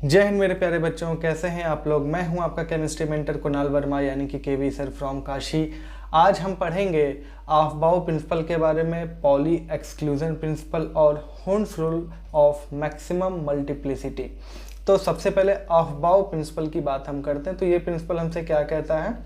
जय हिंद मेरे प्यारे बच्चों, कैसे हैं आप लोग। मैं हूं आपका केमिस्ट्री मेंटर कुणाल वर्मा यानी कि केवी सर फ्रॉम काशी। आज हम पढ़ेंगे ऑफ-बाउ प्रिंसिपल के बारे में, पॉली एक्सक्लूजन प्रिंसिपल और होन्स रूल ऑफ मैक्सिमम मल्टीप्लिसिटी। तो सबसे पहले ऑफ-बाउ प्रिंसिपल की बात हम करते हैं। तो ये प्रिंसिपल हमसे क्या कहता है,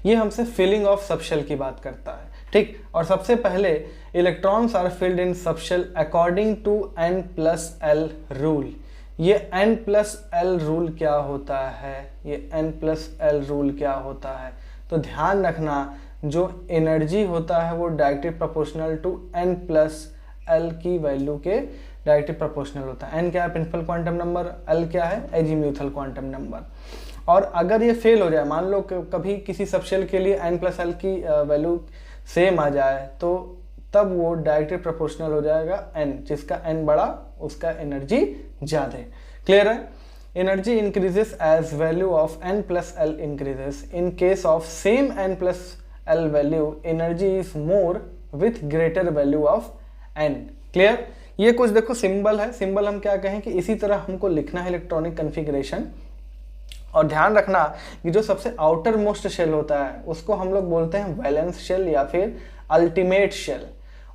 ये हमसे फिलिंग ऑफ सबशेल की बात करता है, ठीक। और सबसे पहले electrons are filled in subshell according to n+l rule. ये n+l रूल क्या होता है, ये n+l रूल क्या होता है, तो ध्यान रखना जो एनर्जी होता है वो डायरेक्टली प्रोपोर्शनल टू n+l की वैल्यू के डायरेक्टली प्रोपोर्शनल होता है। n क्या है, प्रिंसिपल क्वांटम नंबर, l क्या है, एजीम्यूथल क्वांटम नंबर। और अगर ये फेल हो जाए, मान लो कभी किसी सबशेल के लिए n+l की वैल्यू सेम आ जाए, तो तब वो डायरेक्टली प्रोपोर्शनल हो जाएगा n, जिसका n बड़ा उसका एनर्जी ज़्यादा। क्लियर है। Energy increases as value of n+l increases. In case of same n+l value energy is more with greater value of n। Clear. ये कुछ देखो सिंबल है, सिंबल हम क्या कहें कि इसी तरह हमको लिखना है इलेक्ट्रॉनिक कन्फिग्रेशन। और ध्यान रखना कि जो सबसे आउटर मोस्ट शेल होता है उसको हम लोग बोलते हैं वैलेंस शेल या फिर अल्टीमेट शेल।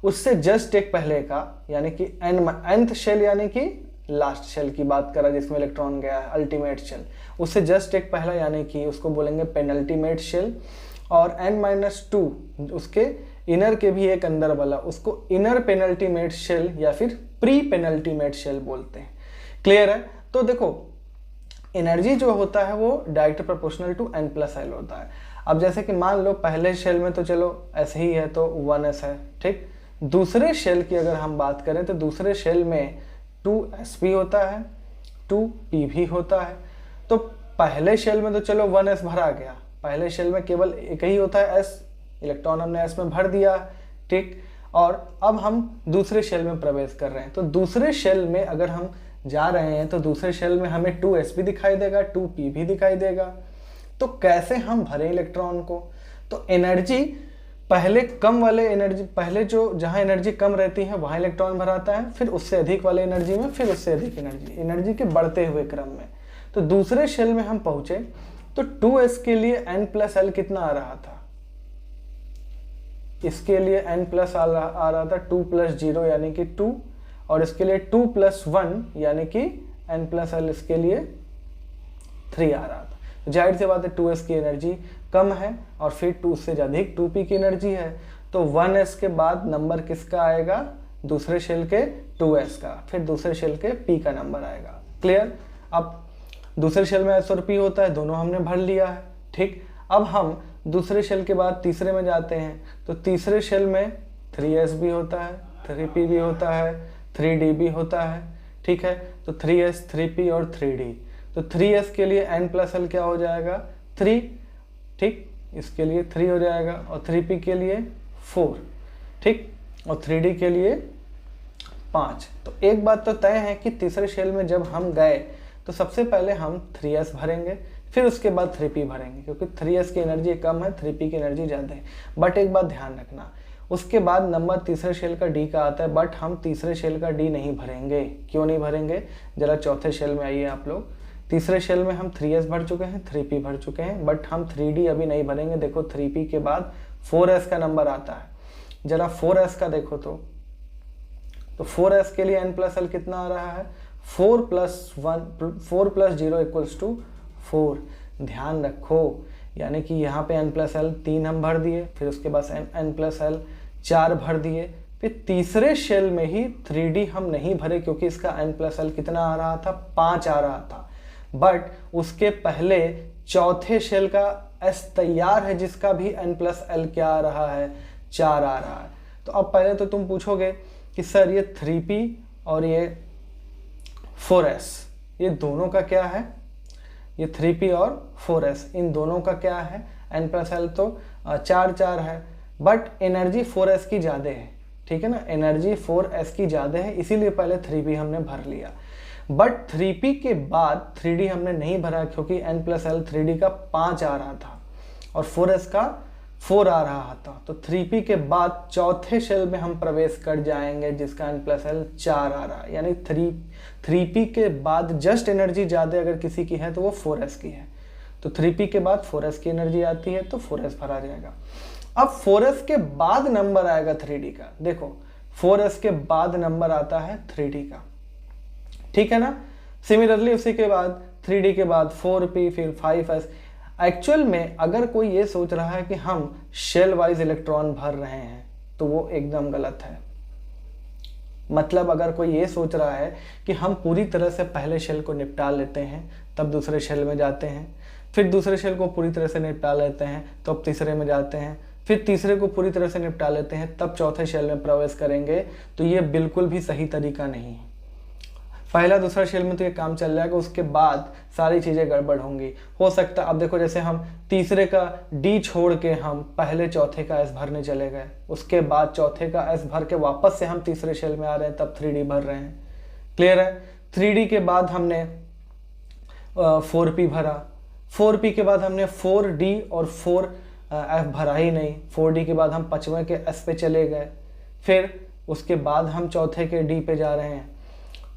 उससे जस्ट एक पहले का यानी कि nth शेल यानी कि लास्ट शेल की बात करा जिसमें इलेक्ट्रॉन गया है, अल्टीमेट शेल। उससे जस्ट एक पहला यानी कि उसको बोलेंगे पेनल्टीमेट शेल। और n-2 उसके इनर के भी एक अंदर वाला, उसको इनर पेनल्टीमेट शेल या फिर प्री पेनल्टीमेट शेल बोलते हैं। क्लियर है। तो देखो एनर्जी जो होता है वो डायरेक्ट प्रोपोर्शनल टू n+l होता है। अब जैसे कि मान लो पहले शेल में तो चलो ऐसे ही है तो 1s है, ठीक। दूसरे शेल की अगर हम बात करें तो दूसरे शेल में 2s भी होता है, 2p भी होता है। तो पहले शेल में तो चलो 1s भरा गया, पहले शेल में केवल एक ही होता है s, इलेक्ट्रॉन हमने s में भर दिया, ठीक। और अब हम दूसरे शेल में प्रवेश कर रहे हैं, तो दूसरे शेल में अगर हम जा रहे हैं तो दूसरे शेल में हमें 2s भी दिखाई देगा, 2p भी दिखाई देगा। तो कैसे हम भरें इलेक्ट्रॉन को, तो एनर्जी पहले कम वाले एनर्जी, पहले जो जहां एनर्जी कम रहती है वहां इलेक्ट्रॉन भराता है, फिर उससे अधिक वाले एनर्जी में, फिर उससे अधिक एनर्जी के बढ़ते हुए क्रम में। तो दूसरे शेल में हम पहुंचे तो 2s के लिए n+l कितना आ रहा था, इसके लिए n+ आ रहा था 2 + 0 यानी कि 2, और इसके लिए 2 + 1 यानी कि n+l इसके लिए 3 आ रहा था। जाहिर सी बात है 2s की एनर्जी कम है और फिर 2 से अधिक 2p की एनर्जी है, तो 1s के बाद नंबर किसका आएगा, दूसरे शेल के 2s का, फिर दूसरे शेल के p का नंबर आएगा। क्लियर। अब दूसरे शेल में s और p होता है, दोनों हमने भर लिया है, ठीक। अब हम दूसरे शेल के बाद तीसरे में जाते हैं, तो तीसरे शेल में 3s भी होता है, 3p भी होता है, 3d भी होता है, ठीक है। तो 3s 3p और 3d, तो 3s के लिए n+l क्या हो जाएगा, 3, ठीक। इसके लिए 3 हो जाएगा, और 3p के लिए 4, ठीक, और 3d के लिए 5। तो एक बात तो तय है कि तीसरे शेल में जब हम गए तो सबसे पहले हम 3s भरेंगे, फिर उसके बाद 3p भरेंगे, क्योंकि 3s की एनर्जी कम है, 3p की एनर्जी ज़्यादा है। बट एक बात ध्यान रखना, उसके बाद नंबर तीसरे शेल का d का आता है, बट हम तीसरे शेल का d नहीं भरेंगे। क्यों नहीं भरेंगे, जरा चौथे शेल में आइए आप लोग। तीसरे शेल में हम 3s भर चुके हैं, 3p भर चुके हैं, बट हम 3d अभी नहीं भरेंगे। देखो 3p के बाद 4s का नंबर आता है, जरा 4s का देखो तो 4s के लिए n+l कितना आ रहा है, 4 + 0 = 4। ध्यान रखो, यानी कि यहाँ पे n+l 3 हम भर दिए, फिर उसके बाद n+l 4 भर दिए, फिर तीसरे शेल में ही 3d हम नहीं भरे क्योंकि इसका n+l कितना आ रहा था, 5 आ रहा था। बट उसके पहले चौथे शेल का s तैयार है जिसका भी n+l क्या आ रहा है, 4 आ रहा है। तो अब पहले तो तुम पूछोगे कि सर ये 3p और ये 4s, ये दोनों का क्या है, ये 3p और 4s इन दोनों का क्या है, n+l तो 4 है, बट एनर्जी 4s की ज़्यादा है, ठीक है ना, एनर्जी 4s की ज़्यादा है, इसीलिए पहले 3p हमने भर लिया। बट 3p के बाद 3d हमने नहीं भरा क्योंकि n+l 3d का 5 आ रहा था और 4s का 4 आ रहा था, तो 3p के बाद चौथे शेल में हम प्रवेश कर जाएंगे जिसका n+l 4 आ रहा है, यानी 3p के बाद जस्ट एनर्जी ज़्यादा अगर किसी की है तो वो 4s की है। तो 3p के बाद 4s की एनर्जी आती है तो 4s भरा जाएगा। अब 4s के बाद नंबर आएगा 3d का। देखो 4s के बाद नंबर आता है 3d का, ठीक है ना। सिमिलरली उसी के बाद 3d के बाद 4p फिर 5s। एक्चुअल में अगर कोई ये सोच रहा है कि हम शेल वाइज इलेक्ट्रॉन भर रहे हैं तो वो एकदम गलत है। मतलब अगर कोई ये सोच रहा है कि हम पूरी तरह से पहले शेल को निपटा लेते हैं तब दूसरे शेल में जाते हैं, फिर दूसरे शेल को पूरी तरह से निपटा लेते हैं तो अब तीसरे में जाते हैं, फिर तीसरे को पूरी तरह से निपटा लेते हैं तब चौथे शेल में प्रवेश करेंगे, तो ये बिल्कुल भी सही तरीका नहीं है। पहला दूसरा शेल में तो ये काम चल जाएगा, उसके बाद सारी चीज़ें गड़बड़ होंगी। हो सकता है अब देखो जैसे हम तीसरे का डी छोड़ के हम पहले चौथे का एस भरने चले गए, उसके बाद चौथे का एस भर के वापस से हम तीसरे शेल में आ रहे हैं तब 3d भर रहे हैं। क्लियर है। 3d के बाद हमने 4p भरा, 4p के बाद हमने 4d और 4f भरा ही नहीं, 4d के बाद हम पांचवें के s पे चले गए, फिर उसके बाद हम चौथे के d पे जा रहे हैं।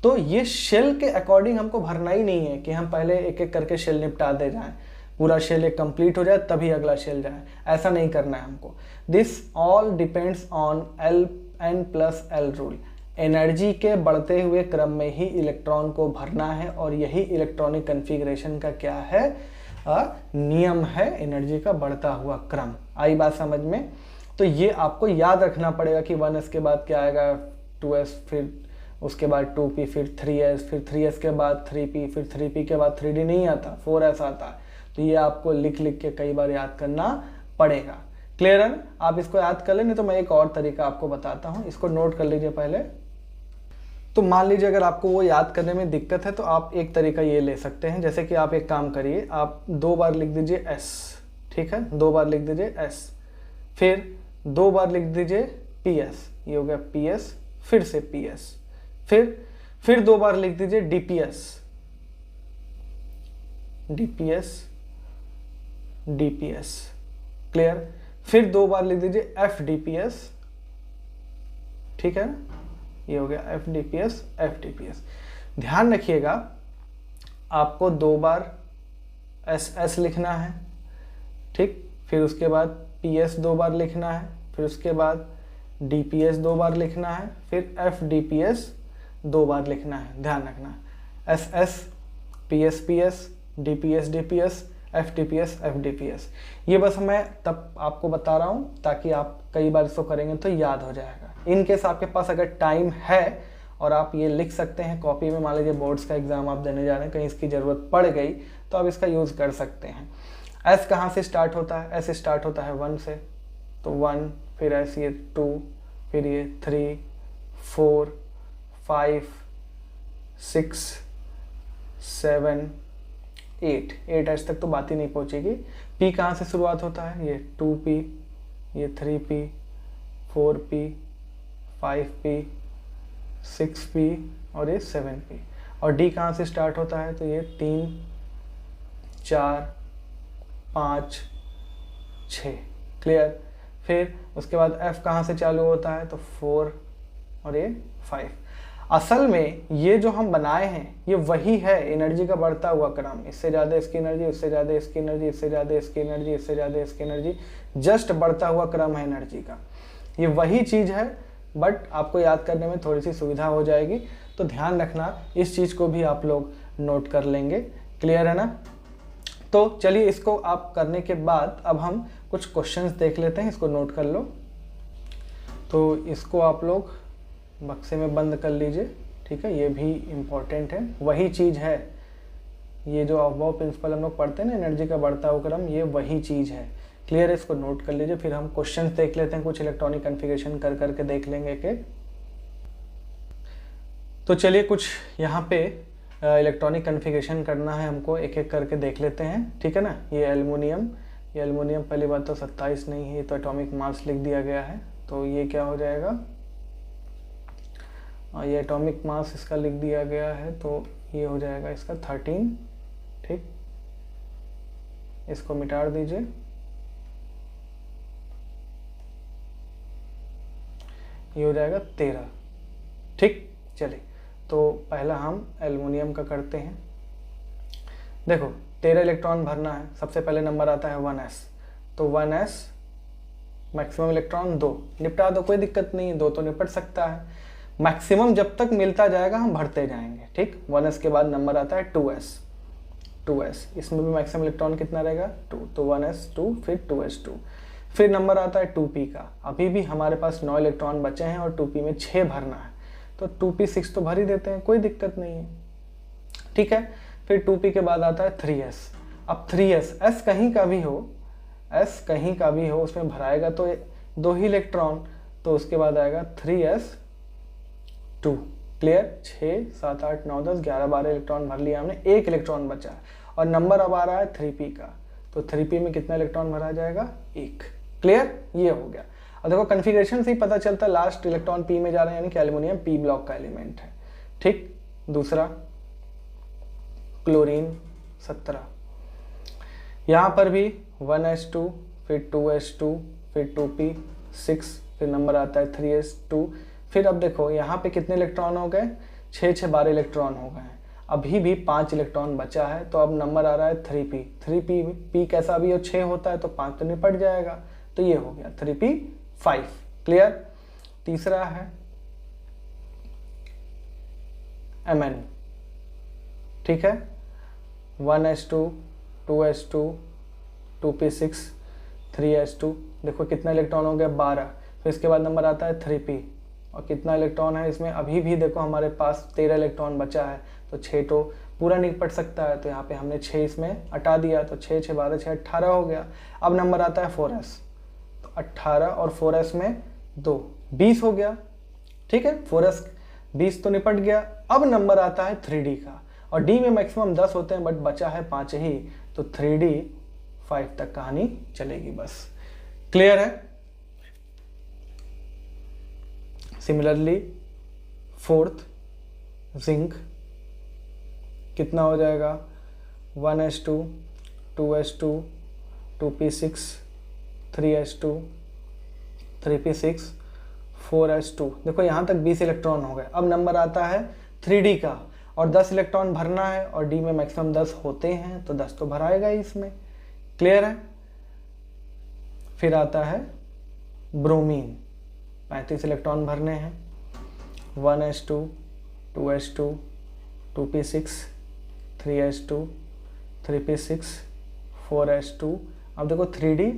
तो ये शेल के अकॉर्डिंग हमको भरना ही नहीं है कि हम पहले एक एक करके शेल निपटा दे जाएं, पूरा शेल एक कंप्लीट हो जाए तभी अगला शेल जाए, ऐसा नहीं करना है हमको। This all depends on n+l rule. Energy के बढ़ते हुए क्रम में ही इलेक्ट्रॉन को भरना है और यही इलेक्ट्रॉनिक कन्फिग्रेशन का क्या है, नियम है, एनर्जी का बढ़ता हुआ क्रम। आई बात समझ में। तो ये आपको याद रखना पड़ेगा कि 1s के बाद क्या आएगा, 2s, फिर उसके बाद 2p, फिर 3s, फिर 3s के बाद 3p, फिर 3p के बाद 3d नहीं आता, 4s आता है। तो ये आपको लिख लिख के कई बार याद करना पड़ेगा। क्लियर है। आप इसको याद कर लें, नहीं तो मैं एक और तरीका आपको बताता हूँ, इसको नोट कर लीजिए पहले। तो मान लीजिए अगर आपको वो याद करने में दिक्कत है तो आप एक तरीका ये ले सकते हैं, जैसे कि आप एक काम करिए, आप 2 बार लिख दीजिए s, ठीक है, 2 बार लिख दीजिए s, फिर 2 बार लिख दीजिए ps, ये हो गया ps, फिर से ps, फिर 2 बार लिख दीजिए dps, dps, dps। क्लियर। फिर 2 बार लिख दीजिए fdps, ठीक है, ये हो गया fdps, fdps। ध्यान रखिएगा आपको 2 बार ss लिखना है, ठीक, फिर उसके बाद ps 2 बार लिखना है, फिर उसके बाद dps 2 बार लिखना है, फिर fdps 2 बार लिखना है। ध्यान रखना ss, ps ps, dps dps, ftps fdps। ये बस मैं तब आपको बता रहा हूँ ताकि आप कई बार इसको करेंगे तो याद हो जाएगा। इन केस आपके पास अगर टाइम है और आप ये लिख सकते हैं कॉपी में, मान लीजिए बोर्ड्स का एग्जाम आप देने जा रहे हैं, कहीं इसकी ज़रूरत पड़ गई तो आप इसका यूज़ कर सकते हैं। एस कहाँ से स्टार्ट होता है, एस स्टार्ट होता है 1 से, तो 1, फिर एस ये 2, फिर ये 3, 4, 5, 6, 7, 8 एज तक तो बात ही नहीं पहुंचेगी। पी कहाँ से शुरुआत होता है, ये 2p, ये 3p, 4p, 5p, 6p और ये 7p। और डी कहाँ से स्टार्ट होता है, तो ये 3, 4, 5, 6। क्लियर। फिर उसके बाद एफ कहाँ से चालू होता है, तो 4 और ये 5। असल में ये जो हम बनाए हैं ये वही है एनर्जी का बढ़ता हुआ क्रम, इससे ज़्यादा इसकी एनर्जी, इससे ज़्यादा इसकी एनर्जी, इससे ज़्यादा इसकी एनर्जी, इससे ज़्यादा इसकी एनर्जी, जस्ट बढ़ता हुआ क्रम है एनर्जी का। ये वही चीज़ है, बट आपको याद करने में थोड़ी सी सुविधा हो जाएगी, तो ध्यान रखना इस चीज़ को भी आप लोग नोट कर लेंगे। क्लियर है ना। तो चलिए इसको आप करने के बाद अब हम कुछ क्वेश्चंस देख लेते हैं, इसको नोट कर लो। तो इसको आप लोग बक्से में बंद कर लीजिए, ठीक है, ये भी इम्पोर्टेंट है, वही चीज़ है। ये जो अफबाउ प्रिंसिपल हम लोग पढ़ते हैं ना, एनर्जी का बढ़ता हुआ क्रम, ये वही चीज़ है। क्लियर है, इसको नोट कर लीजिए। फिर हम क्वेश्चंस देख लेते हैं, कुछ इलेक्ट्रॉनिक कन्फिगरेशन कर करके देख लेंगे एक एक। तो चलिए कुछ यहाँ पे इलेक्ट्रॉनिक कन्फिगरेशन करना है हमको, एक एक करके देख लेते हैं, ठीक है ना। ये एल्युमिनियम पहली बात तो 27 नहीं है, तो एटॉमिक मास लिख दिया गया है, तो ये क्या हो जाएगा, ये एटॉमिक मास इसका लिख दिया गया है, तो ये हो जाएगा इसका 13। ठीक, इसको मिटा दीजिए। ये हो जाएगा 13। ठीक, चलिए तो पहला हम एल्युमिनियम का करते हैं। देखो 13 इलेक्ट्रॉन भरना है, सबसे पहले नंबर आता है 1s, तो 1s मैक्सिमम इलेक्ट्रॉन 2, निपटा दो, कोई दिक्कत नहीं है, 2 तो निपट सकता है। मैक्सिमम जब तक मिलता जाएगा हम भरते जाएंगे। ठीक, 1s के बाद नंबर आता है 2s, इसमें भी मैक्सिमम इलेक्ट्रॉन कितना रहेगा 2, तो 1s 2, फिर 2s 2, फिर नंबर आता है 2p का। अभी भी हमारे पास 9 इलेक्ट्रॉन बचे हैं और 2p में 6 भरना है, तो 2p 6 तो भर ही देते हैं, कोई दिक्कत नहीं है। ठीक है, फिर 2p के बाद आता है 3s। अब 3s, s कहीं का भी हो, उसमें भराएगा तो 2 ही इलेक्ट्रॉन, तो उसके बाद आएगा 3s 2। क्लियर, 6 7 8 9 10 11 12 इलेक्ट्रॉन भर लिया हमने, 1 इलेक्ट्रॉन बचा है और नंबर अब आ रहा है 3p का, तो 3p में कितना इलेक्ट्रॉन भरा जाएगा 1। क्लियर, ये हो गया। और देखो कन्फिग्रेशन से ही पता चलता है लास्ट इलेक्ट्रॉन p में जा रहे हैं, यानी कि एल्युमिनियम p ब्लॉक का एलिमेंट है। ठीक, दूसरा क्लोरीन 17, यहाँ पर भी 1s2, फिर 2s2, फिर 2p 6, फिर नंबर आता है 3s2। फिर अब देखो यहाँ पे कितने इलेक्ट्रॉन हो गए, 6 6 12 इलेक्ट्रॉन हो गए हैं, अभी भी 5 इलेक्ट्रॉन बचा है, तो अब नंबर आ रहा है 3p। 3p कैसा भी हो, 6 होता है तो 5 तो निपट जाएगा, तो ये हो गया 3p 5। क्लियर, तीसरा है Mn। ठीक है, 1s2, 2s2, 2p6, 3s2, देखो कितना इलेक्ट्रॉन हो गया 12। फिर इसके बाद नंबर आता है 3p, और कितना इलेक्ट्रॉन है इसमें, अभी भी देखो हमारे पास 13 इलेक्ट्रॉन बचा है, तो 6 तो पूरा निपट सकता है, तो यहाँ पे हमने 6 इसमें हटा दिया, तो 6 6 12 6 18 हो गया। अब नंबर आता है 4s, तो 18 और 4s में 2 20 हो गया। ठीक है, 4s 20 तो निपट गया। अब नंबर आता है 3d का, और d में मैक्सिमम 10 होते हैं, बट बचा है 5 ही, तो 3d 5 तक कहानी चलेगी बस। क्लियर है। सिमिलरली फोर्थ जिंक, कितना हो जाएगा 1s2, 2s2, 2p6, 3s2, 3p6, 4s2। देखो यहाँ तक 20 इलेक्ट्रॉन हो गए। अब नंबर आता है 3d का, और 10 इलेक्ट्रॉन भरना है, और d में मैक्सिमम 10 होते हैं, तो 10 तो भराएगा ही इसमें। क्लियर है। फिर आता है ब्रोमीन, 35 इलेक्ट्रॉन भरने हैं, 1s2, 2s2, 2p6, 3s2, 3p6, 4s2। अब देखो 3d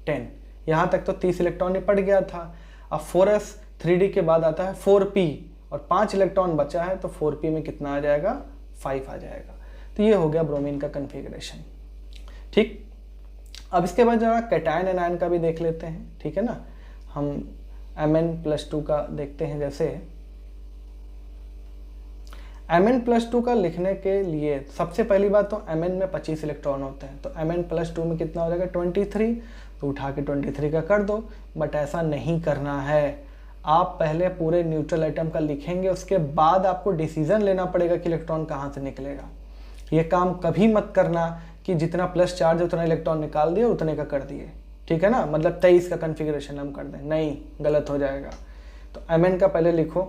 10, यहाँ तक तो 30 इलेक्ट्रॉन निपट गया था। अब 4s 3d के बाद आता है 4p, और 5 इलेक्ट्रॉन बचा है, तो 4p में कितना आ जाएगा 5 आ जाएगा। तो ये हो गया ब्रोमीन का कन्फिग्रेशन। ठीक, अब इसके बाद जरा कैटायन एनायन का भी देख लेते हैं। ठीक है ना, हम Mn+2 का देखते हैं। जैसे Mn+2 का लिखने के लिए सबसे पहली बात तो Mn में 25 इलेक्ट्रॉन होते हैं, तो Mn+2 में कितना हो जाएगा 23, तो उठा के 23 का कर दो। बट ऐसा नहीं करना है, आप पहले पूरे न्यूट्रल आइटम का लिखेंगे, उसके बाद आपको डिसीजन लेना पड़ेगा कि इलेक्ट्रॉन कहाँ से निकलेगा। ये काम कभी मत करना कि जितना प्लस चार्ज है उतना इलेक्ट्रॉन निकाल दिए उतने का कर दिए। ठीक है ना, मतलब 23 का कन्फिग्रेशन हम कर दें, नहीं, गलत हो जाएगा। तो Mn का पहले लिखो,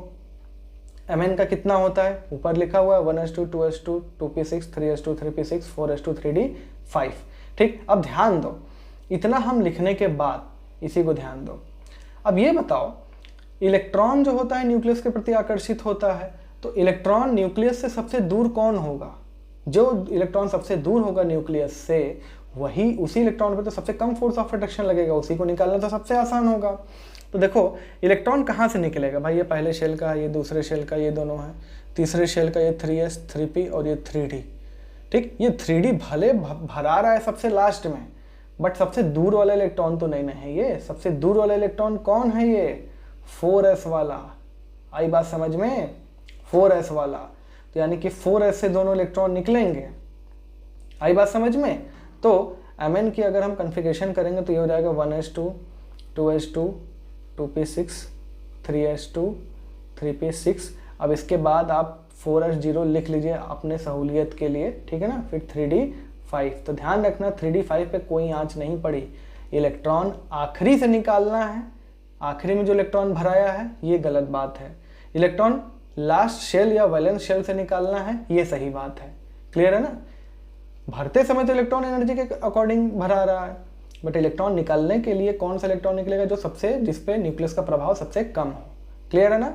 Mn का कितना होता है, ऊपर लिखा हुआ है 1s2, 2s2, 2p6, 3s2, 3p6, 4s2, 3d 5। ठीक, अब ध्यान दो, इतना हम लिखने के बाद इसी को ध्यान दो। अब ये बताओ, इलेक्ट्रॉन जो होता है न्यूक्लियस के प्रति आकर्षित होता है, तो इलेक्ट्रॉन न्यूक्लियस से सबसे दूर कौन होगा? जो इलेक्ट्रॉन सबसे दूर होगा न्यूक्लियस से, वही उसी इलेक्ट्रॉन पे तो सबसे कम फोर्स ऑफ अट्रैक्शन लगेगा, उसी को निकालना तो सबसे आसान होगा। तो देखो इलेक्ट्रॉन कहाँ से निकलेगा भाई, ये पहले शेल का, ये दूसरे शेल का, ये दोनों है, तीसरे शेल का, ये 3s, 3p और ये 3d। ठीक, ये 3d भले भरा रहा है सबसे लास्ट में, बट सबसे दूर वाला इलेक्ट्रॉन तो नहीं है ये। सबसे दूर वाला इलेक्ट्रॉन कौन है, ये 4s वाला। आई बात समझ में, 4s वाला, तो यानी कि 4s से दोनों इलेक्ट्रॉन निकलेंगे। आई बात समझ में। तो Mn की अगर हम कन्फिग्रेशन करेंगे तो ये हो जाएगा 1s2, 2s2, 2p6, 3s2, 3p6। अब इसके बाद आप 4s0 लिख लीजिए अपने सहूलियत के लिए, ठीक है ना। फिर 3d 5। तो ध्यान रखना 3d 5 पे कोई आंच नहीं पड़ी, इलेक्ट्रॉन आखिरी से निकालना है, आखिरी में जो इलेक्ट्रॉन भराया है ये गलत बात है। इलेक्ट्रॉन लास्ट शेल या वैलेंस शेल से निकालना है, ये सही बात है। क्लियर है ना? भरते समय तो इलेक्ट्रॉन एनर्जी के अकॉर्डिंग भरा रहा है, बट इलेक्ट्रॉन निकालने के लिए कौन सा इलेक्ट्रॉन निकलेगा जो सबसे, जिसपे न्यूक्लियस का प्रभाव सबसे कम हो। क्लियर है ना?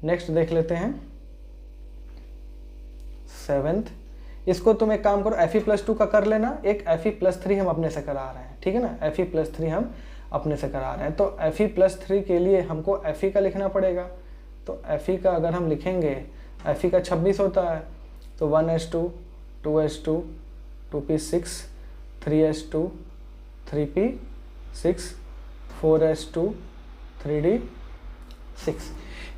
नेक्स्ट देख लेते हैं 7th। इसको तुम एक काम करो, Fe+2 का कर लेना, एक Fe+3 हम अपने से करा रहे हैं, ठीक है ना? Fe+3 हम अपने से करा रहे हैं, तो Fe+3 के लिए हमको Fe का लिखना पड़ेगा। तो Fe का अगर हम लिखेंगे, Fe का 26 होता है, तो 1s2 2s2 2p6 3s2 3p6 4s2 3d6,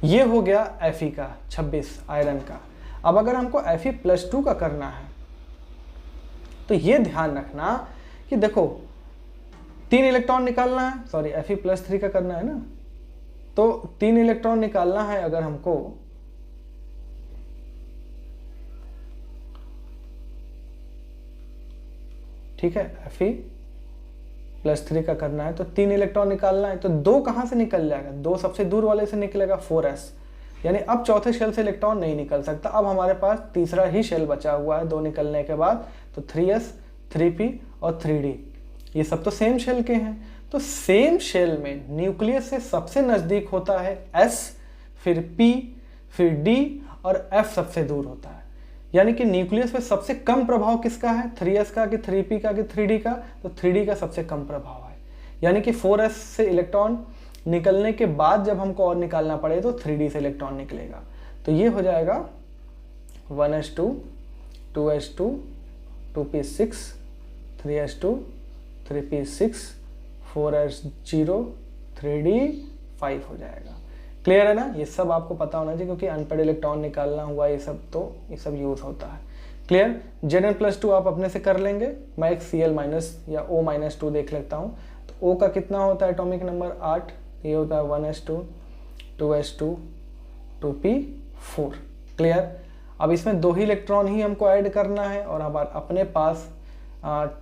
ये हो गया Fe का 26 आयरन का। अब अगर हमको Fe+2 का करना है तो ये ध्यान रखना कि देखो 3 इलेक्ट्रॉन निकालना है, सॉरी Fe+3 का करना है ना, तो 3 इलेक्ट्रॉन निकालना है अगर हमको, ठीक है, Fe+3 का करना है तो 3 इलेक्ट्रॉन निकालना है, तो 2 कहां से निकल जाएगा? 2 सबसे दूर वाले से निकलेगा 4s, यानी अब चौथे शेल से इलेक्ट्रॉन नहीं निकल सकता। अब हमारे पास तीसरा ही शेल बचा हुआ है 2 निकलने के बाद, तो 3s 3p और 3d, ये सब तो सेम शेल के हैं। तो सेम शेल में न्यूक्लियस से सबसे नजदीक होता है s, फिर p, फिर d और f सबसे दूर होता है। यानी कि न्यूक्लियस पे सबसे कम प्रभाव किसका है? 3s का कि 3p का कि 3d का? तो 3d का सबसे कम प्रभाव है। यानी कि 4s से इलेक्ट्रॉन निकलने के बाद जब हमको और निकालना पड़े तो 3d से इलेक्ट्रॉन निकलेगा। तो ये हो जाएगा 1s2 2s2 2p6 3s2 3p6 4s0 3d5 हो जाएगा। क्लियर है ना? ये सब आपको पता होना चाहिए क्योंकि अनपेड इलेक्ट्रॉन निकालना हुआ, ये सब तो ये सब यूज होता है। क्लियर? Zn+2 आप अपने से कर लेंगे। मैं एक Cl- या O-2 देख लेता हूँ। तो O का कितना होता है एटॉमिक नंबर? 8, ये होता है 1s2 2s2 2p4। क्लियर? अब इसमें 2 ही इलेक्ट्रॉन ही हमको ऐड करना है और अब अपने पास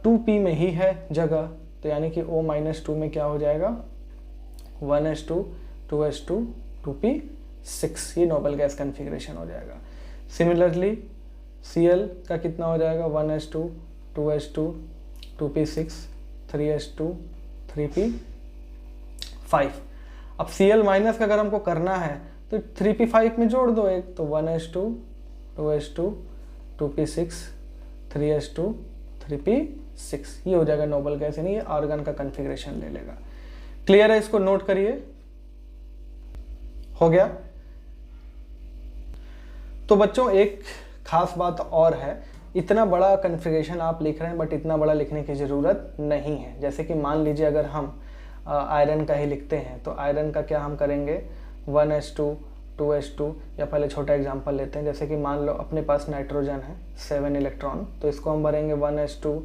2p में ही है जगह, तो यानी कि O-2 में क्या हो जाएगा? 1s2 2s2 2p6, ये नोबल गैस कन्फिग्रेशन हो जाएगा। सिमिलरली Cl का कितना हो जाएगा? 1s2 2s2 2p6 3s2 3p5। अब Cl- का अगर हमको करना है तो 3p5 में जोड़ दो एक, तो 1s2 2s2 2p6 3s2 3p6, ये हो जाएगा नोबल गैस, यानी ये आर्गन का कन्फिग्रेशन ले लेगा। क्लियर है? इसको नोट करिए। हो गया? तो बच्चों एक खास बात और है, इतना बड़ा कन्फिग्रेशन आप लिख रहे हैं बट इतना बड़ा लिखने की ज़रूरत नहीं है। जैसे कि मान लीजिए अगर हम आयरन का ही लिखते हैं तो आयरन का क्या हम करेंगे? 1s2 2s2, या पहले छोटा एग्जांपल लेते हैं, जैसे कि मान लो अपने पास नाइट्रोजन है 7 इलेक्ट्रॉन, तो इसको हम भरेंगे 1s2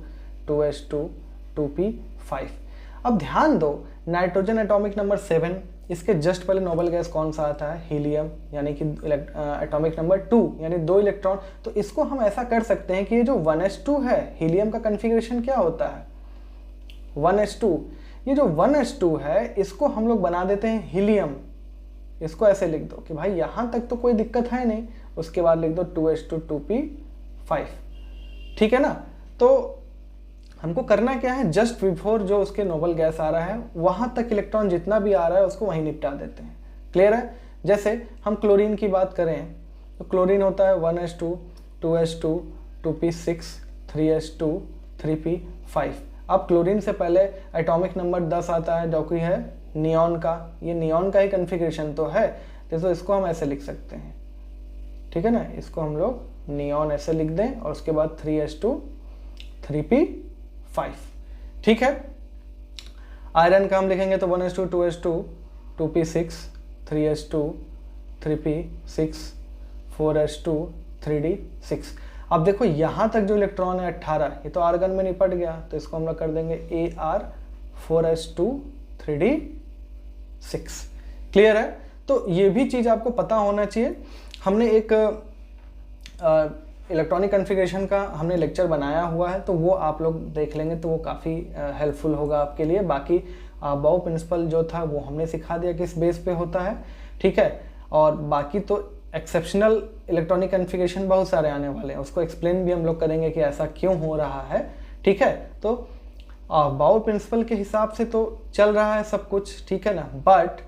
2s2 2p5। अब ध्यान दो, नाइट्रोजन एटॉमिक नंबर 7, इसके जस्ट पहले नोबल गैस कौन सा आता है? हीलियम, यानी कि एटॉमिक नंबर 2, यानी 2 इलेक्ट्रॉन। तो इसको हम ऐसा कर सकते हैं कि ये जो 1s2 है, हीलियम का कन्फिग्रेशन क्या होता है? 1s2, ये जो 1s2 है इसको हम लोग बना देते हैं हीलियम। इसको ऐसे लिख दो कि भाई यहाँ तक तो कोई दिक्कत है नहीं, उसके बाद लिख दो 2s2 2p5, ठीक है ना? तो हमको करना क्या है? जस्ट बिफोर जो उसके नोबल गैस आ रहा है वहां तक इलेक्ट्रॉन जितना भी आ रहा है उसको वहीं निपटा देते हैं। क्लियर है? जैसे हम क्लोरीन की बात करें तो क्लोरीन होता है 1s2 2s2 2p6 3s2 3p5। अब क्लोरीन से पहले एटॉमिक नंबर 10 आता है जो कि है नियॉन का। ये नियॉन का ही कन्फिग्रेशन तो है, तो इसको हम ऐसे लिख सकते हैं, ठीक है ना? इसको हम लोग नियॉन ऐसे लिख दें और उसके बाद 3s2 3p5, ठीक है? आयरन का हम लिखेंगे तो 1s2 2s2 2p6 3s2 3p6 4s2 3d6। अब देखो यहाँ तक जो इलेक्ट्रॉन है 18, ये तो आर्गन में निपट गया, तो इसको हम लोग कर देंगे Ar 4s2 3d6। क्लियर है? तो ये भी चीज़ आपको पता होना चाहिए। हमने एक इलेक्ट्रॉनिक कन्फिग्रेशन का हमने लेक्चर बनाया हुआ है, तो वो आप लोग देख लेंगे तो वो काफ़ी हेल्पफुल होगा आपके लिए। बाकी अबाउ प्रिंसिपल जो था वो हमने सिखा दिया किस बेस पे होता है, ठीक है। और बाकी तो एक्सेप्शनल इलेक्ट्रॉनिक कॉन्फ़िगरेशन बहुत सारे आने वाले हैं, उसको एक्सप्लेन भी हम लोग करेंगे कि ऐसा क्यों हो रहा है, ठीक है। तो अबाउ प्रिंसिपल के हिसाब से तो चल रहा है सब कुछ, ठीक है ना, बट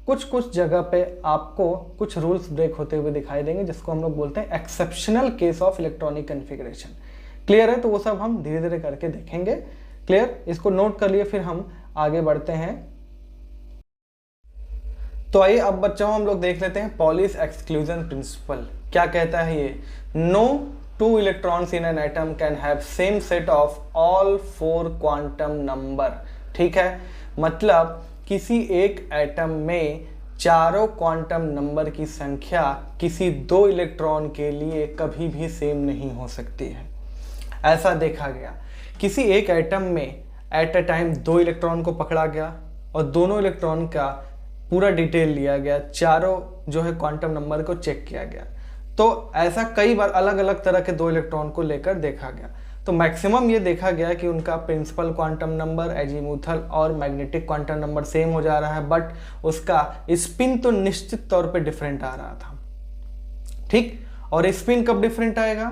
कुछ कुछ जगह पे आपको कुछ रूल्स ब्रेक होते हुए दिखाई देंगे, जिसको हम लोग बोलते हैं exceptional case of electronic configuration. Clear है? तो वो सब हम धीरे धीरे करके देखेंगे। क्लियर? इसको नोट कर लिए, फिर हम आगे बढ़ते हैं। तो आइए अब बच्चों हम लोग देख लेते हैं पॉलीज एक्सक्लूजन प्रिंसिपल क्या कहता है ये। No two electrons in an atom can have same set of all 4 quantum number, ठीक है। मतलब किसी एक एटम में चारों क्वांटम नंबर की संख्या किसी 2 इलेक्ट्रॉन के लिए कभी भी सेम नहीं हो सकती है। ऐसा देखा गया, किसी एक एटम में एट अ टाइम 2 इलेक्ट्रॉन को पकड़ा गया और दोनों इलेक्ट्रॉन का पूरा डिटेल लिया गया, चारों जो है क्वांटम नंबर को चेक किया गया। तो ऐसा कई बार अलग अलग तरह के 2 इलेक्ट्रॉन को लेकर देखा गया। तो मैक्सिमम ये देखा गया कि उनका प्रिंसिपल क्वांटम नंबर, एजीमुथल और मैग्नेटिक क्वांटम नंबर सेम हो जा रहा है, बट उसका स्पिन तो निश्चित तौर पे डिफरेंट आ रहा था, ठीक। और स्पिन कब डिफरेंट आएगा?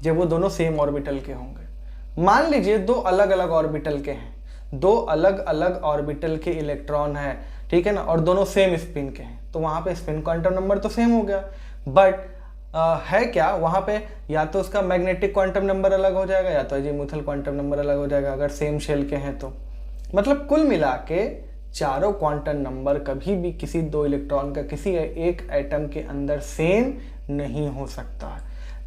जब वो दोनों सेम ऑर्बिटल के होंगे। मान लीजिए 2 अलग अलग ऑर्बिटल के हैं, 2 अलग अलग ऑर्बिटल के इलेक्ट्रॉन है, ठीक है ना, और दोनों सेम स्पिन के हैं, तो वहां पे स्पिन क्वांटम नंबर तो सेम हो गया, बट है क्या वहां पे, या तो उसका मैग्नेटिक क्वांटम नंबर अलग हो जाएगा या तो अजीमुथल क्वांटम नंबर अलग हो जाएगा, अगर सेम शेल के हैं तो। मतलब कुल मिला के चारों क्वांटम नंबर कभी भी किसी 2 इलेक्ट्रॉन का किसी एक एटम के अंदर सेम नहीं हो सकता।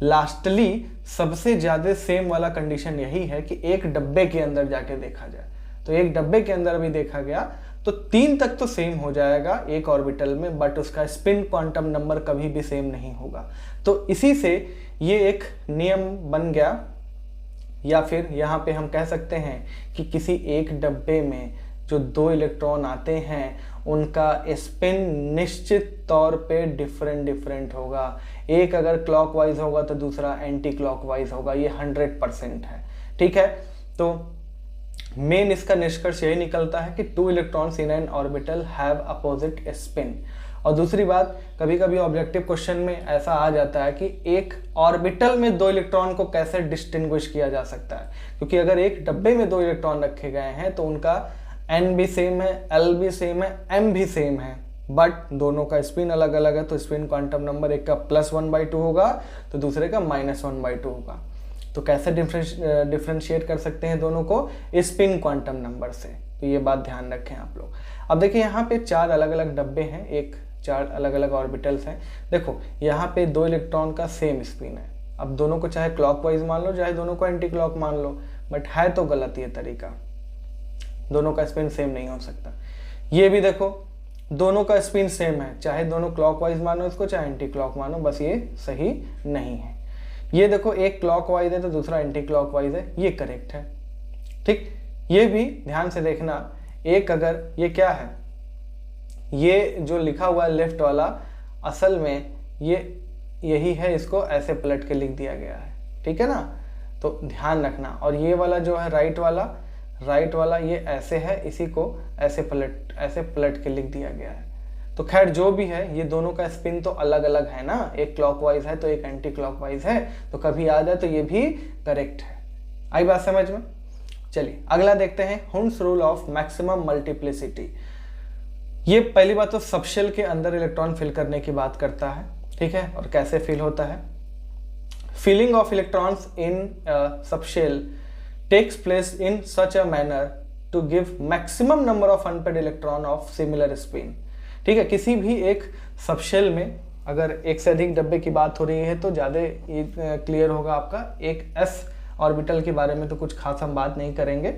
लास्टली सबसे ज्यादा सेम वाला कंडीशन यही है कि एक डब्बे के अंदर जाके देखा जाए, तो एक डब्बे के अंदर भी देखा गया तो 3 तक तो सेम हो जाएगा एक ऑर्बिटल में, बट उसका स्पिन क्वांटम नंबर कभी भी सेम नहीं होगा। तो इसी से ये एक नियम बन गया, या फिर यहाँ पे हम कह सकते हैं कि किसी एक डब्बे में जो 2 इलेक्ट्रॉन आते हैं उनका स्पिन निश्चित तौर पे डिफरेंट होगा। एक अगर क्लॉकवाइज होगा तो दूसरा एंटी क्लॉकवाइज होगा, ये 100% है, ठीक है। तो मेन इसका निष्कर्ष यही निकलता है कि 2 electrons in N orbital have opposite spin. और दूसरी बात, कभी कभी ऑब्जेक्टिव क्वेश्चन में ऐसा आ जाता है कि एक ऑर्बिटल में 2 इलेक्ट्रॉन को कैसे डिस्टिंग्विश किया जा सकता है, क्योंकि अगर एक डब्बे में 2 इलेक्ट्रॉन रखे गए हैं तो उनका n भी सेम है, l भी सेम है, m भी सेम है, बट दोनों का स्पिन अलग अलग है। तो स्पिन क्वांटम नंबर एक का +1/2 होगा तो दूसरे का -1/2 होगा। तो कैसे डिफ्रेंशिएट कर सकते हैं दोनों को? स्पिन क्वांटम नंबर से। तो ये बात ध्यान रखें आप लोग। अब देखिए यहाँ पे 4 अलग अलग डब्बे हैं, 4 अलग अलग ऑर्बिटल्स हैं। देखो यहाँ पे 2 इलेक्ट्रॉन का सेम स्पिन है। अब दोनों को चाहे क्लॉकवाइज मान लो चाहे दोनों को एंटी क्लॉक मान लो, बट है तो गलत ये तरीका, दोनों का स्पिन सेम नहीं हो सकता। ये भी देखो दोनों का स्पिन सेम है, चाहे दोनों क्लॉकवाइज मानो इसको चाहे एंटी क्लॉक मानो, बस ये सही नहीं है। ये देखो एक क्लॉकवाइज है तो दूसरा एंटी क्लॉकवाइज है, ये करेक्ट है, ठीक। ये भी ध्यान से देखना, एक अगर ये क्या है, ये जो लिखा हुआ है लेफ्ट वाला असल में ये यही है, इसको ऐसे पलट के लिख दिया गया है, ठीक है ना, तो ध्यान रखना। और ये वाला जो है राइट वाला ये ऐसे है, इसी को ऐसे पलट के लिख दिया गया है। तो खैर जो भी है, ये दोनों का स्पिन तो अलग अलग है ना, एक क्लॉकवाइज है तो एक एंटी क्लॉकवाइज है, तो कभी आ जाए तो ये भी करेक्ट है। आई बात समझ में? चलिए अगला देखते हैं, हुंस रूल ऑफ मैक्सिमम मल्टीप्लिसिटी। ये पहली बात तो सबशेल के अंदर इलेक्ट्रॉन फिल करने की बात करता है, ठीक है, और कैसे फिल होता है। Filling of electrons in subshell takes place in such a manner to give maximum number of unpaid electron of similar spin, ठीक है। किसी भी एक सबशेल में अगर एक से अधिक डब्बे की बात हो रही है तो ज़्यादा क्लियर होगा आपका। एक s ऑर्बिटल के बारे में तो कुछ खास हम बात नहीं करेंगे।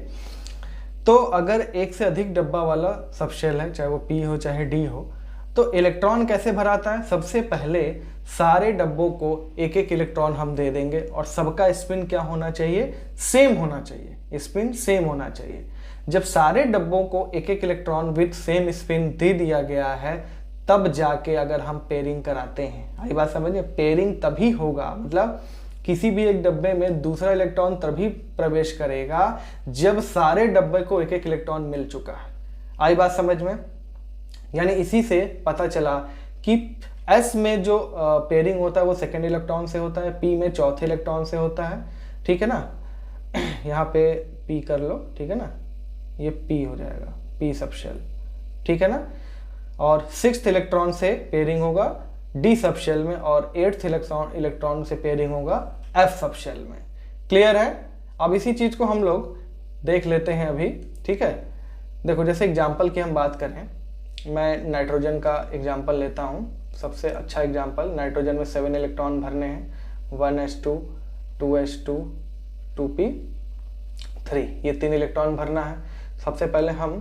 तो अगर एक से अधिक डब्बा वाला सबशेल है, चाहे वो p हो चाहे d हो, तो इलेक्ट्रॉन कैसे भराता है? सबसे पहले सारे डब्बों को एक एक इलेक्ट्रॉन हम दे देंगे और सबका स्पिन क्या होना चाहिए? सेम होना चाहिए, स्पिन सेम होना चाहिए। जब सारे डब्बों को एक एक इलेक्ट्रॉन विद सेम स्पिन दे दिया गया है, तब जाके अगर हम पेयरिंग कराते हैं, आई बात समझिए, पेयरिंग तभी होगा, मतलब किसी भी एक डब्बे में दूसरा इलेक्ट्रॉन तभी प्रवेश करेगा जब सारे डब्बे को एक एक इलेक्ट्रॉन मिल चुका है। आई बात समझ में? यानी इसी से पता चला कि S में जो पेयरिंग होता है वो सेकेंड इलेक्ट्रॉन से होता है, P में चौथे इलेक्ट्रॉन से होता है, ठीक है ना। यहाँ पे P कर लो, ठीक है ना, ये P हो जाएगा, P सब शेल, ठीक है ना। और 6th इलेक्ट्रॉन से पेयरिंग होगा D सब शेल में, और 8th इलेक्ट्रॉन से पेयरिंग होगा F सब शेल में। क्लियर है? अब इसी चीज को हम लोग देख लेते हैं अभी, ठीक है। देखो जैसे एग्जाम्पल की हम बात करें, मैं नाइट्रोजन का एग्जाम्पल लेता हूँ, सबसे अच्छा एग्जाम्पल। नाइट्रोजन में 7 इलेक्ट्रॉन भरने हैं, 1s2 2s2 2p3, ये 3 इलेक्ट्रॉन भरना है। सबसे पहले हम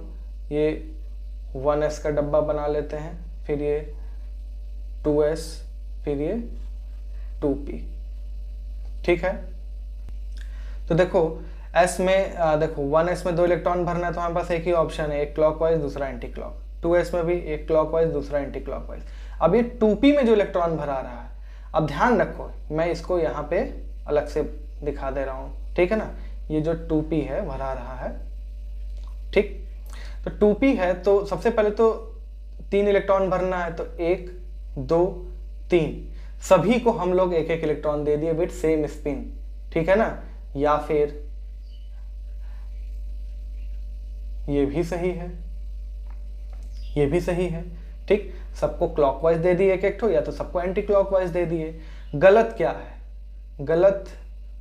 ये 1s का डब्बा बना लेते हैं, फिर ये 2s, फिर ये 2p, ठीक है। तो देखो S में देखो 1s में 2 इलेक्ट्रॉन भरना है, तो हमारे पास एक ही ऑप्शन है, एक क्लॉकवाइज दूसरा एंटी क्लॉक। 2s में भी एक क्लॉकवाइज दूसरा एंटी क्लॉकवाइज। अब ये 2p में जो इलेक्ट्रॉन भरा रहा है, अब ध्यान रखो मैं इसको यहाँ पे अलग से दिखा दे रहा हूँ, ठीक है ना। ये जो 2p है भरा रहा है, ठीक। तो 2p है तो सबसे पहले तो 3 इलेक्ट्रॉन भरना है, तो 1 2 3 सभी को हम लोग एक एक इलेक्ट्रॉन दे दिए विथ सेम स्पिन, ठीक है ना। या फिर ये भी सही है, ये भी सही है, ठीक। सबको क्लॉकवाइज दे दिए एक एक ठो, या तो सबको एंटी क्लॉकवाइज दे दिए। गलत क्या है? गलत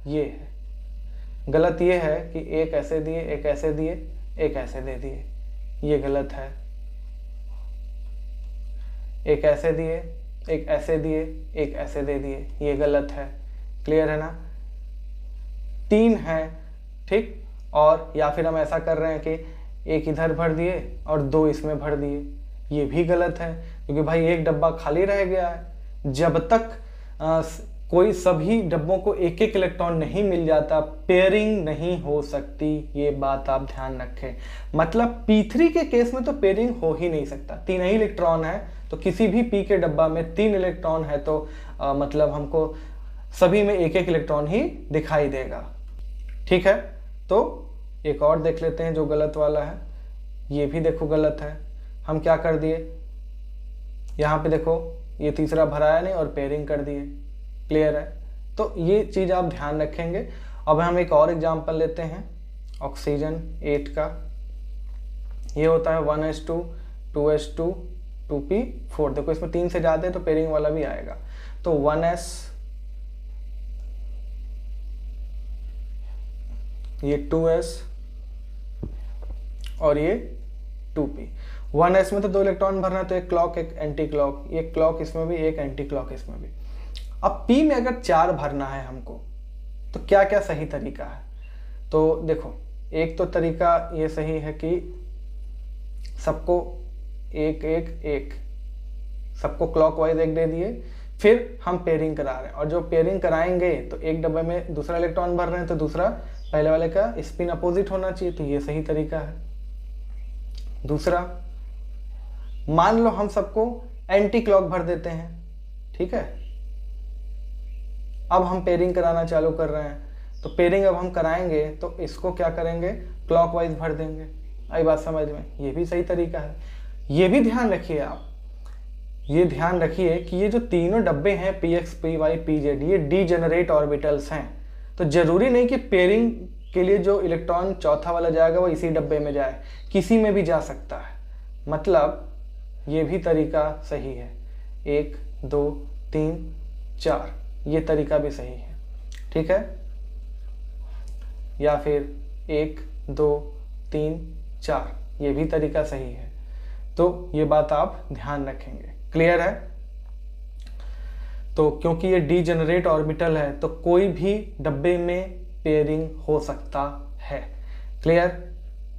ये है, गलत ये है कि एक ऐसे दिए, एक ऐसे दिए, एक ऐसे दे दिए, ये गलत है। एक ऐसे दिए, एक ऐसे दिए, एक ऐसे दे दिए, ये गलत है। क्लियर है ना? 3 है, ठीक। और या फिर हम ऐसा कर रहे हैं कि एक इधर भर दिए और 2 इसमें भर दिए, ये भी गलत है, क्योंकि भाई एक डब्बा खाली रह गया है। जब तक कोई सभी डब्बों को एक एक इलेक्ट्रॉन नहीं मिल जाता, पेयरिंग नहीं हो सकती। ये बात आप ध्यान रखें। मतलब P3 के केस में तो पेयरिंग हो ही नहीं सकता, 3 ही इलेक्ट्रॉन है, तो किसी भी P के डब्बा में 3 इलेक्ट्रॉन है तो मतलब हमको सभी में एक एक इलेक्ट्रॉन ही दिखाई देगा, ठीक है। तो एक और देख लेते हैं जो गलत वाला है, ये भी देखो गलत है। हम क्या कर दिए, यहाँ पे देखो ये तीसरा भराया नहीं और पेयरिंग कर दिए। क्लियर है? तो ये चीज़ आप ध्यान रखेंगे। अब हम एक और एग्जांपल लेते हैं ऑक्सीजन 8 का। ये होता है 1s2 2s2 2p4। देखो इसमें 3 से ज़्यादा है तो पेयरिंग वाला भी आएगा। तो 1s, ये 2s और ये 2p। 1s में तो 2 इलेक्ट्रॉन भरना है, तो एक क्लॉक एक एंटी क्लॉक, एक क्लॉक इसमें भी, एक एंटी क्लॉक इसमें भी। अब p में अगर 4 भरना है हमको, तो क्या क्या सही तरीका है? तो देखो एक तो तरीका ये सही है कि सबको एक एक एक, सबको क्लॉकवाइज एक दे दिए, फिर हम पेयरिंग करा रहे हैं। और जो पेयरिंग कराएंगे तो एक डब्बे में दूसरा इलेक्ट्रॉन भर रहे हैं, तो दूसरा पहले वाले का स्पिन अपोजिट होना चाहिए, तो ये सही तरीका है। दूसरा, मान लो हम सबको एंटी क्लॉक भर देते हैं, ठीक है। अब हम पेयरिंग कराना चालू कर रहे हैं, तो पेयरिंग अब हम कराएंगे तो इसको क्या करेंगे, क्लॉकवाइज भर देंगे। आई बात समझ में? ये भी सही तरीका है। ये भी ध्यान रखिए आप, ये ध्यान रखिए कि ये जो तीनों डब्बे हैं px py pz, ये डीजेनरेट ऑर्बिटल्स हैं। तो जरूरी नहीं कि पेयरिंग के लिए जो इलेक्ट्रॉन चौथा वाला जाएगा वो इसी डब्बे में जाए, किसी में भी जा सकता है। मतलब ये भी तरीका सही है, 1 2 3 4, ये तरीका भी सही है, ठीक है। या फिर 1 2 3 4, ये भी तरीका सही है। तो ये बात आप ध्यान रखेंगे। क्लियर है? तो क्योंकि ये डीजेनरेट ऑर्बिटल है तो कोई भी डब्बे में पेयरिंग हो सकता है। क्लियर?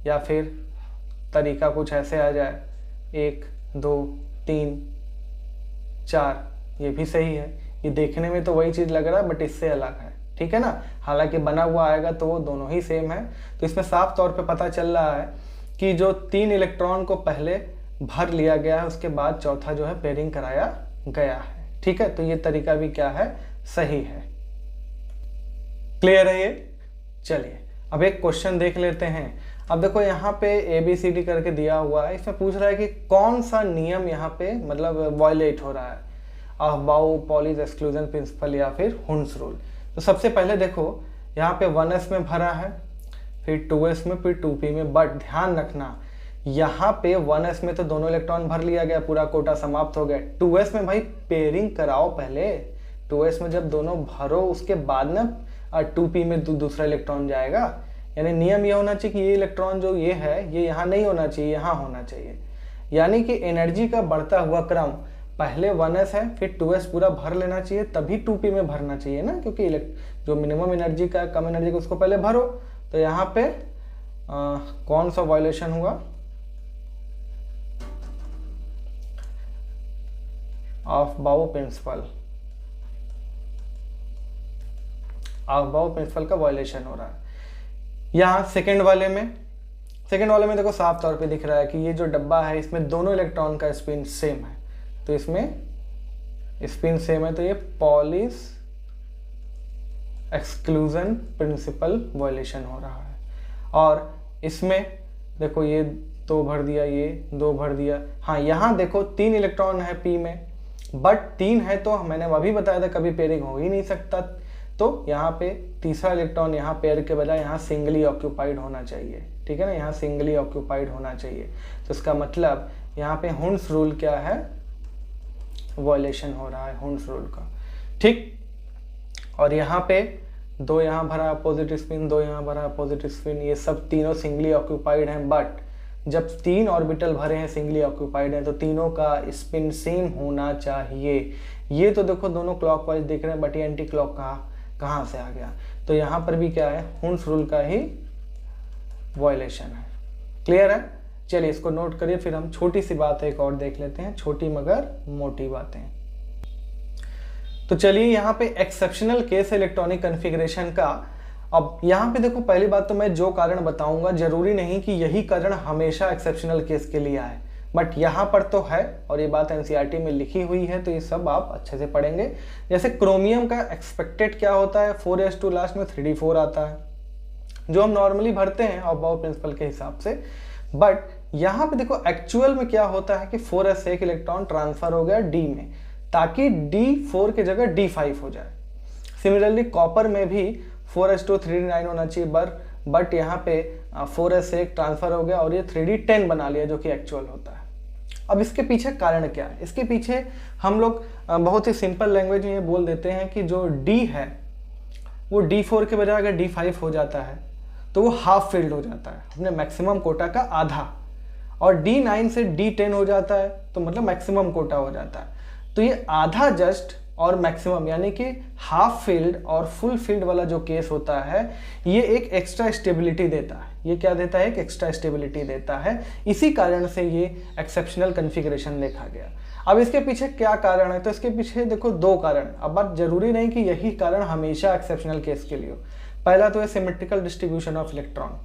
या फिर तरीका कुछ ऐसे आ जाए, 1 2 3 4, ये भी सही है। ये देखने में तो वही चीज़ लग रहा है बट इससे अलग है, ठीक है ना। हालांकि बना हुआ आएगा तो वो दोनों ही सेम है। तो इसमें साफ तौर पे पता चल रहा है कि जो 3 इलेक्ट्रॉन को पहले भर लिया गया है उसके बाद चौथा जो है पेयरिंग कराया गया है, ठीक है। तो ये तरीका भी क्या है, सही है। क्लियर है ये? चलिए अब एक क्वेश्चन देख लेते हैं। अब देखो यहाँ पे ABCD करके दिया हुआ है, इसमें पूछ रहा है कि कौन सा नियम यहाँ पे मतलब वायलेट हो रहा है, अफबाउ, पॉलीज एक्सक्लूजन प्रिंसिपल या फिर हुंस रूल। तो सबसे पहले देखो यहाँ पे 1s में भरा है, फिर 2s में, फिर 2p में, बट ध्यान रखना यहाँ पे 1s में तो दोनों इलेक्ट्रॉन भर लिया गया, पूरा कोटा समाप्त हो गया। 2s में भाई पेयरिंग कराओ पहले, 2s में जब दोनों भरो उसके बाद ना 2p में दूसरा इलेक्ट्रॉन जाएगा। यानी नियम ये होना चाहिए कि ये इलेक्ट्रॉन जो ये है ये यहाँ नहीं होना चाहिए, यहाँ होना चाहिए। यानी कि एनर्जी का बढ़ता हुआ क्रम पहले 1s है, फिर 2s पूरा भर लेना चाहिए, तभी 2p में भरना चाहिए ना, क्योंकि जो मिनिमम एनर्जी का, कम एनर्जी का, उसको पहले भरो। तो यहाँ पे कौन सा वायलेशन हुआ, अफबाउ प्रिंसिपल, अफबाउ प्रिंसिपल का वायलेशन हो रहा है। यहाँ सेकंड वाले में देखो साफ तौर पे दिख रहा है कि ये जो डब्बा है इसमें दोनों इलेक्ट्रॉन का स्पिन सेम है, तो इसमें स्पिन सेम है, तो ये पॉलीज एक्सक्लूजन प्रिंसिपल वायलेशन हो रहा है। और इसमें देखो ये 2 भर दिया, ये 2 भर दिया। हाँ यहाँ देखो 3 इलेक्ट्रॉन है P में, बट 3 है तो मैंने अभी बताया था कभी पेयरिंग हो ही नहीं सकता, तो यहाँ पे तीसरा इलेक्ट्रॉन यहाँ पेयर के बजाय यहाँ सिंगली ऑक्यूपाइड होना चाहिए, ठीक है ना, यहाँ सिंगली ऑक्यूपाइड होना चाहिए। तो इसका मतलब यहाँ पे हुंस रूल क्या है, वायलेशन हो रहा है हुंस रूल का, ठीक। और यहाँ पे 2 यहाँ भरा अपोजिट स्पिन, 2 यहाँ भरा अपोजिट स्पिन, ये सब तीनों सिंगली ऑक्यूपाइड हैं, बट जब 3 ऑर्बिटल भरे हैं सिंगली ऑक्यूपाइड हैं तो तीनों का स्पिन सेम होना चाहिए। ये तो देखो दोनों क्लॉकवाइज दिख रहे हैं, बट ये एंटी क्लॉक कहाँ से आ गया, तो यहाँ पर भी क्या है, हुंस रूल का ही वायलेशन है। क्लियर है? चलिए इसको नोट करिए, फिर हम छोटी सी बात एक और देख लेते हैं, छोटी मगर मोटी बातें। तो चलिए यहाँ पे एक्सेप्शनल केस इलेक्ट्रॉनिक कॉन्फ़िगरेशन का। अब यहाँ पे देखो पहली बात तो मैं जो कारण बताऊंगा जरूरी नहीं कि यही कारण हमेशा एक्सेप्शनल केस के लिए आए, बट यहाँ पर तो है और ये बात एनसीईआरटी में लिखी हुई है, तो ये सब आप अच्छे से पढ़ेंगे। जैसे क्रोमियम का एक्सपेक्टेड क्या होता है, 4s2 लास्ट में 3d4 आता है, जो हम नॉर्मली भरते हैं अफबाउ प्रिंसिपल के हिसाब से। बट यहाँ पे देखो एक्चुअल में क्या होता है कि 4s से एक इलेक्ट्रॉन ट्रांसफर हो गया D में, ताकि D4 की जगह D5 हो जाए। सिमिलरली कॉपर में भी 4s2 3d9 होना चाहिए, बट यहाँ पे 4s से एक ट्रांसफर हो गया और ये 3d10 बना लिया, जो कि एक्चुअल होता है। अब इसके पीछे कारण क्या है, इसके पीछे हम लोग बहुत ही सिंपल लैंग्वेज में ये बोल देते हैं कि जो D है वो D4 के बजाय अगर D5 हो जाता है तो वो हाफ फिल्ड हो जाता है, अपने मैक्सिमम कोटा का आधा, और D9 से D10 हो जाता है तो मतलब मैक्सिमम कोटा हो जाता है। तो ये आधा जस्ट और मैक्सिमम यानी कि हाफ फील्ड और फुल फील्ड वाला जो केस होता है ये एक एक्स्ट्रा स्टेबिलिटी देता है। ये क्या देता है, एक एक्स्ट्रा स्टेबिलिटी देता है। इसी कारण से ये एक्सेप्शनल कॉन्फ़िगरेशन लिखा गया। अब इसके पीछे क्या कारण है, तो इसके पीछे देखो 2 कारण। अब बात जरूरी नहीं कि यही कारण हमेशा एक्सेप्शनल केस के लिए हो। पहला तो है symmetrical distribution of electron.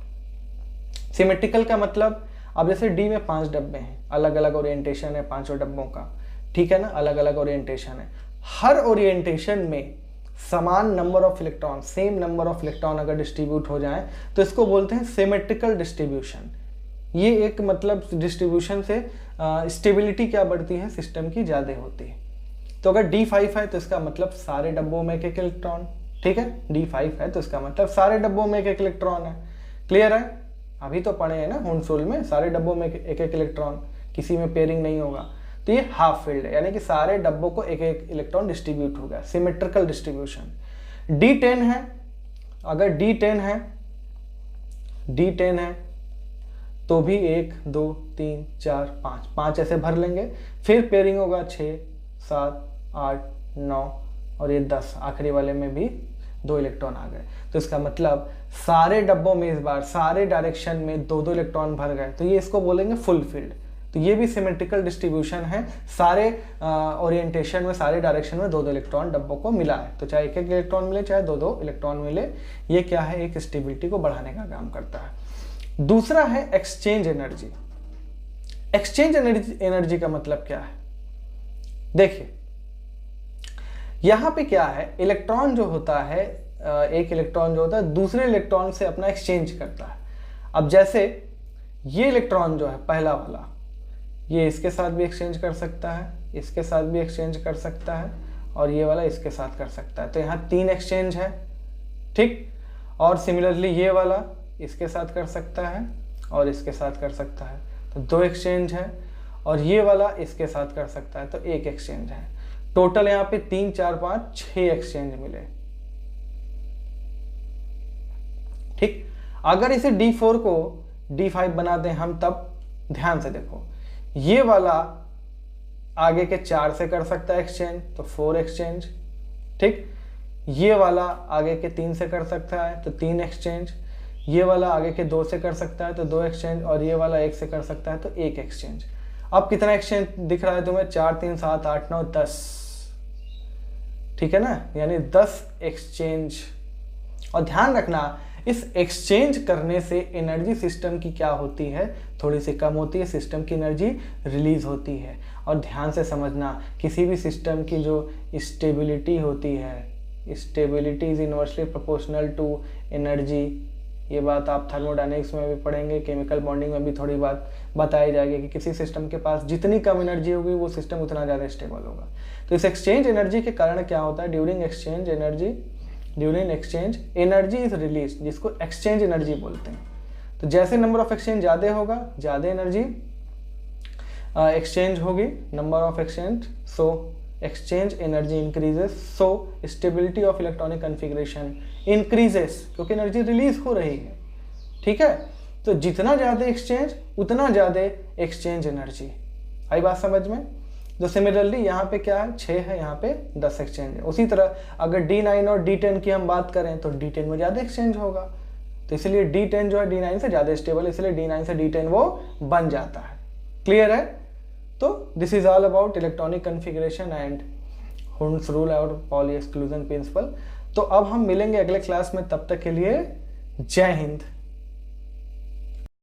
Symmetrical का मतलब अब जैसे डी में 5 डब्बे हैं, अलग अलग ओरिएंटेशन है 5 डब्बों का, ठीक है ना, अलग अलग ओरिएंटेशन है। हर ओरिएंटेशन में समान number of electron, same number of electron अगर डिस्ट्रीब्यूट हो जाए तो इसको बोलते हैं सिमेट्रिकल डिस्ट्रीब्यूशन। ये एक मतलब डिस्ट्रीब्यूशन से स्टेबिलिटी क्या बढ़ती है, सिस्टम की ज़्यादा होती है। तो अगर D5 है तो इसका मतलब सारे डब्बों में एक इलेक्ट्रॉन, ठीक है। D5 है तो इसका मतलब सारे डब्बों में एक इलेक्ट्रॉन है। क्लियर है? अभी तो पढ़े हैं ना हुंस रूल में, सारे डब्बों में एक इलेक्ट्रॉन, किसी में पेयरिंग नहीं होगा। तो ये हाफ फील्ड है, यानी कि सारे डब्बों को एक इलेक्ट्रॉन डिस्ट्रीब्यूट हो गया, सिमेट्रिकल डिस्ट्रीब्यूशन। D10 है, अगर D10 है तो भी 1 2 3 4 5 ऐसे भर लेंगे, फिर पेयरिंग होगा 6 7 8 9 और ये 10, आखिरी वाले में भी 2 इलेक्ट्रॉन आ गए। तो इसका मतलब सारे डब्बों में इस बार सारे डायरेक्शन में 2 इलेक्ट्रॉन भर गए, तो ये इसको बोलेंगे फुल फील्ड। तो ये भी सिमेट्रिकल डिस्ट्रीब्यूशन है, सारे ओरिएंटेशन में सारे डायरेक्शन में 2 इलेक्ट्रॉन डब्बों को मिला है। तो चाहे एक इलेक्ट्रॉन मिले चाहे 2 इलेक्ट्रॉन मिले, ये क्या है, एक स्टेबिलिटी को बढ़ाने का काम करता है। दूसरा है एक्सचेंज एनर्जी। एक्सचेंज एनर्जी का मतलब क्या है, देखिए यहां पे क्या है, इलेक्ट्रॉन जो होता है, एक इलेक्ट्रॉन जो होता है दूसरे इलेक्ट्रॉन से अपना एक्सचेंज करता है। अब जैसे ये इलेक्ट्रॉन जो है पहला वाला, ये इसके साथ भी एक्सचेंज कर सकता है, इसके साथ भी एक्सचेंज कर सकता है, और ये वाला इसके साथ कर सकता है। तो यहाँ 3 एक्सचेंज है, ठीक। और सिमिलरली ये वाला इसके साथ कर सकता है और इसके साथ कर सकता है, तो 2 एक्सचेंज है। और ये वाला इसके साथ कर सकता है, तो 1 एक्सचेंज है। टोटल यहाँ पे 3 4 5 6 एक्सचेंज मिले, ठीक। अगर इसे D4 को D5 बना दें हम, तब ध्यान से देखो, ये वाला आगे के 4 से कर सकता है एक्सचेंज, तो 4 एक्सचेंज, ठीक। ये वाला आगे के 3 से कर सकता है, तो 3 एक्सचेंज। ये वाला आगे के 2 से कर सकता है, तो 2 एक्सचेंज। और ये वाला 1 से कर सकता है, तो 1 एक्सचेंज। अब कितना एक्सचेंज दिख रहा है तुम्हें? 4 3 7 8 9 10, ठीक है ना, यानी 10 एक्सचेंज। और ध्यान रखना, इस एक्सचेंज करने से एनर्जी सिस्टम की क्या होती है? थोड़ी सी कम होती है, सिस्टम की एनर्जी रिलीज होती है। और ध्यान से समझना, किसी भी सिस्टम की जो स्टेबिलिटी होती है, stability is inversely proportional to energy. ये बात आप थर्मोडायनेमिक्स में भी पढ़ेंगे, केमिकल बॉन्डिंग में भी थोड़ी बात बताई जाएगी कि किसी सिस्टम के पास जितनी कम एनर्जी होगी वो सिस्टम उतना ज़्यादा स्टेबल होगा। तो इस एक्सचेंज एनर्जी के कारण क्या होता है? During exchange energy is release, जिसको एक्सचेंज एनर्जी बोलते हैं। तो जैसे नंबर ऑफ एक्सचेंज ज़्यादा होगा, ज़्यादा एनर्जी एक्सचेंज होगी, number of exchange, so exchange energy increases, so stability of electronic configuration increases, क्योंकि एनर्जी रिलीज हो रही है, ठीक है। तो जितना ज़्यादा एक्सचेंज उतना ज़्यादा एक्सचेंज एनर्जी। आई बात समझ में? तो सिमिलरली यहाँ पे क्या है? 6 है, यहाँ पे 10 एक्सचेंज है। उसी तरह अगर D9 और D10 की हम बात करें तो D10 में ज़्यादा एक्सचेंज होगा, तो इसलिए D10 जो है D9 से ज़्यादा स्टेबल, इसलिए D9 से D10 वो बन जाता है। क्लियर है? तो this is all about electronic configuration and Hund's rule और पॉली एक्सक्लूजन प्रिंसिपल। तो अब हम मिलेंगे अगले क्लास में, तब तक के लिए जय हिंद।